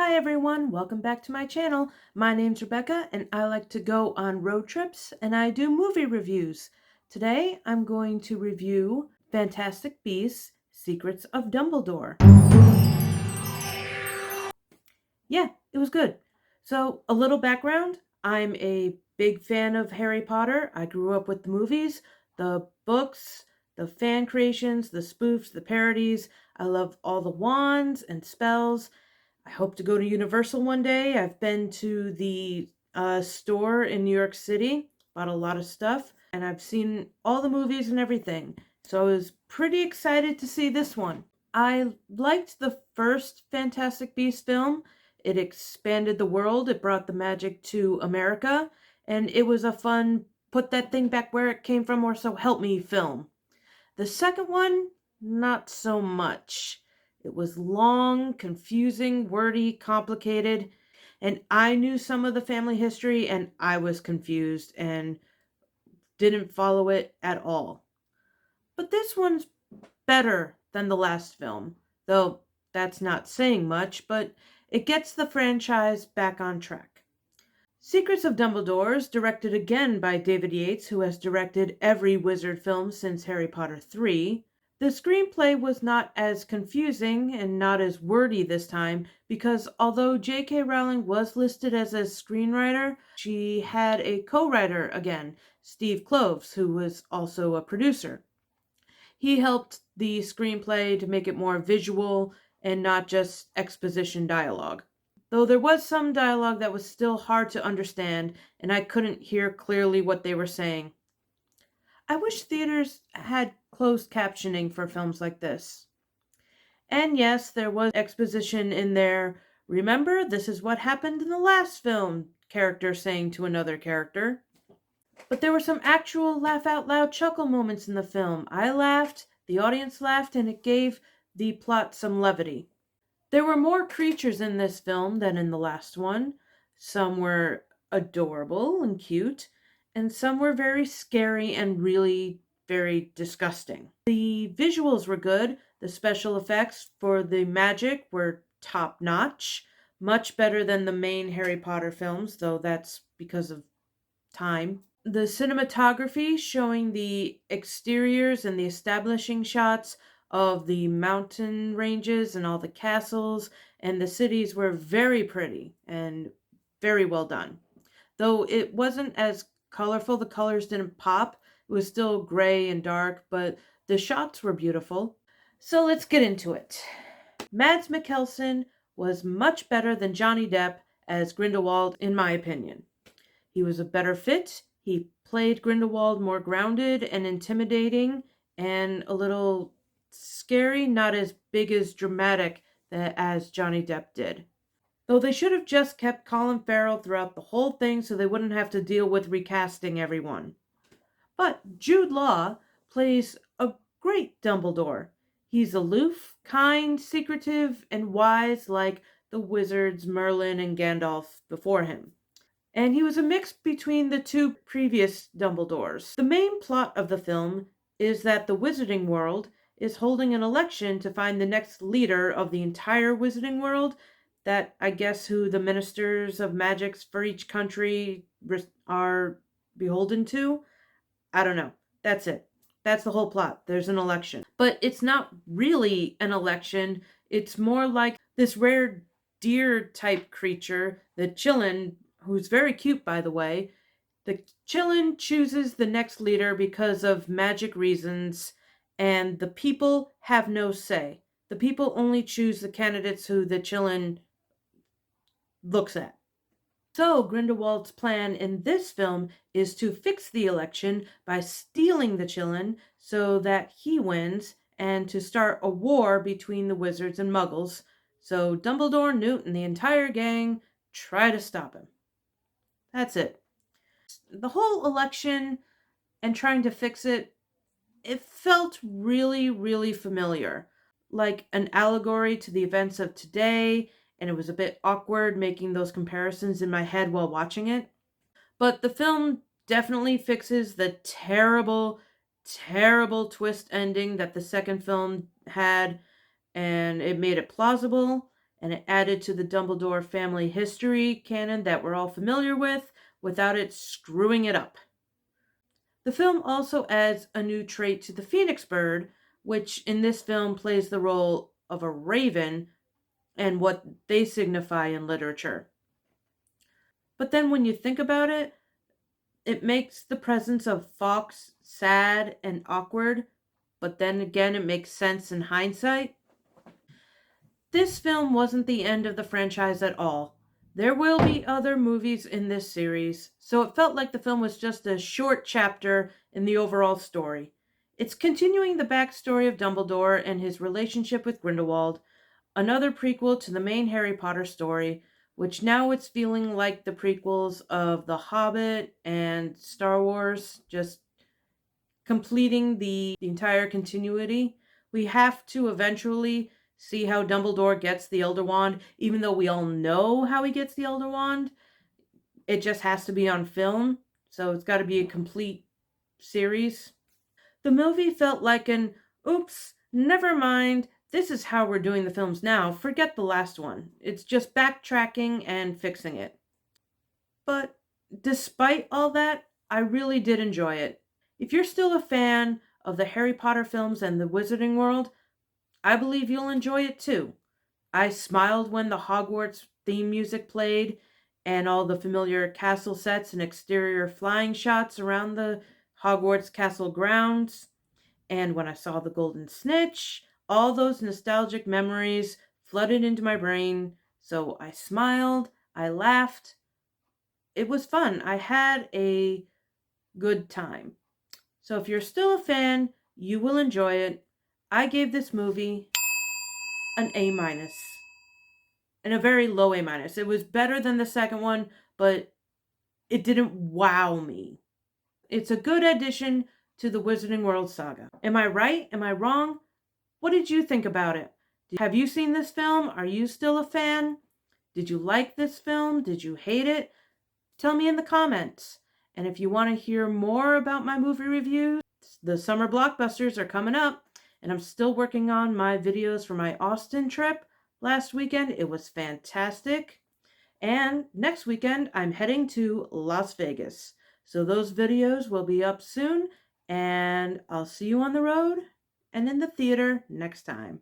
Hi everyone, welcome back to my channel. My name's Rebecca and I like to go on road trips and I do movie reviews. Today I'm going to review Fantastic Beasts: Secrets of Dumbledore. Yeah, it was good. So, a little background. I'm a big fan of Harry Potter. I grew up with the movies, the books, the fan creations, the spoofs, the parodies. I love all the wands and spells. I hope to go to Universal one day. I've been to the store in New York City, bought a lot of stuff, and I've seen all the movies and everything. So I was pretty excited to see this one. I liked the first Fantastic Beasts film. It expanded the world, it brought the magic to America, and it was a fun put that thing back where it came from or so help me film. The second one, not so much. It was long, confusing, wordy, complicated, and I knew some of the family history and I was confused and didn't follow it at all. But this one's better than the last film, though that's not saying much, but it gets the franchise back on track. Secrets of Dumbledore is directed again by David Yates, who has directed every wizard film since Harry Potter 3. The screenplay was not as confusing and not as wordy this time because although J.K. Rowling was listed as a screenwriter, she had a co-writer again, Steve Kloves, who was also a producer. He helped the screenplay to make it more visual and not just exposition dialogue. Though there was some dialogue that was still hard to understand and I couldn't hear clearly what they were saying. I wish theaters had closed captioning for films like this. And yes, there was exposition in there. Remember, this is what happened in the last film, character saying to another character. But there were some actual laugh out loud chuckle moments in the film. I laughed, the audience laughed, and it gave the plot some levity. There were more creatures in this film than in the last one. Some were adorable and cute, and some were very scary and really very disgusting. The visuals were good. The special effects for the magic were top notch, much better than the main Harry Potter films, though that's because of time. The cinematography showing the exteriors and the establishing shots of the mountain ranges and all the castles and the cities were very pretty and very well done. Though it wasn't as colorful, the colors didn't pop. It was still gray and dark, but the shots were beautiful. So let's get into it. Mads Mikkelsen was much better than Johnny Depp as Grindelwald, in my opinion. He was a better fit. He played Grindelwald more grounded and intimidating and a little scary, not as big as dramatic as Johnny Depp did. Though they should have just kept Colin Farrell throughout the whole thing so they wouldn't have to deal with recasting everyone. But Jude Law plays a great Dumbledore. He's aloof, kind, secretive, and wise like the wizards Merlin and Gandalf before him. And he was a mix between the two previous Dumbledores. The main plot of the film is that the Wizarding World is holding an election to find the next leader of the entire Wizarding World, that I guess who the ministers of magics for each country are beholden to. I don't know. That's it. That's the whole plot. There's an election. But it's not really an election. It's more like this rare deer type creature, the Chillin, who's very cute, by the way. The Chillin chooses the next leader because of magic reasons, and the people have no say. The people only choose the candidates who the Chillin looks at. So Grindelwald's plan in this film is to fix the election by stealing the Chillin so that he wins and to start a war between the wizards and muggles. So Dumbledore, Newt, and the entire gang try to stop him. That's it. The whole election and trying to fix it, it felt really, really familiar. Like an allegory to the events of today, and it was a bit awkward making those comparisons in my head while watching it. But the film definitely fixes the terrible, terrible twist ending that the second film had, and it made it plausible, and it added to the Dumbledore family history canon that we're all familiar with without it screwing it up. The film also adds a new trait to the phoenix bird, which in this film plays the role of a raven and what they signify in literature. But then when you think about it, it makes the presence of Fawkes sad and awkward, but then again, it makes sense in hindsight. This film wasn't the end of the franchise at all. There will be other movies in this series, so it felt like the film was just a short chapter in the overall story. It's continuing the backstory of Dumbledore and his relationship with Grindelwald, another prequel to the main Harry Potter story, which now it's feeling like the prequels of The Hobbit and Star Wars, just completing the entire continuity. We have to eventually see how Dumbledore gets the Elder Wand, even though we all know how he gets the Elder Wand. It just has to be on film, so it's got to be a complete series. The movie felt like an oops, never mind, this is how we're doing the films now, forget the last one. It's just backtracking and fixing it. But despite all that, I really did enjoy it. If you're still a fan of the Harry Potter films and the Wizarding World, I believe you'll enjoy it too. I smiled when the Hogwarts theme music played and all the familiar castle sets and exterior flying shots around the Hogwarts castle grounds. And when I saw the golden snitch, all those nostalgic memories flooded into my brain. So I smiled, I laughed. It was fun. I had a good time. So if you're still a fan, you will enjoy it. I gave this movie an A minus and a very low A minus. It was better than the second one, but it didn't wow me. It's a good addition to the Wizarding World saga. Am I right? Am I wrong? What did you think about it? Have you seen this film? Are you still a fan? Did you like this film? Did you hate it? Tell me in the comments. And if you want to hear more about my movie reviews, the summer blockbusters are coming up, and I'm still working on my videos for my Austin trip last weekend. It was fantastic. And next weekend, I'm heading to Las Vegas. So those videos will be up soon, and I'll see you on the road and in the theater next time.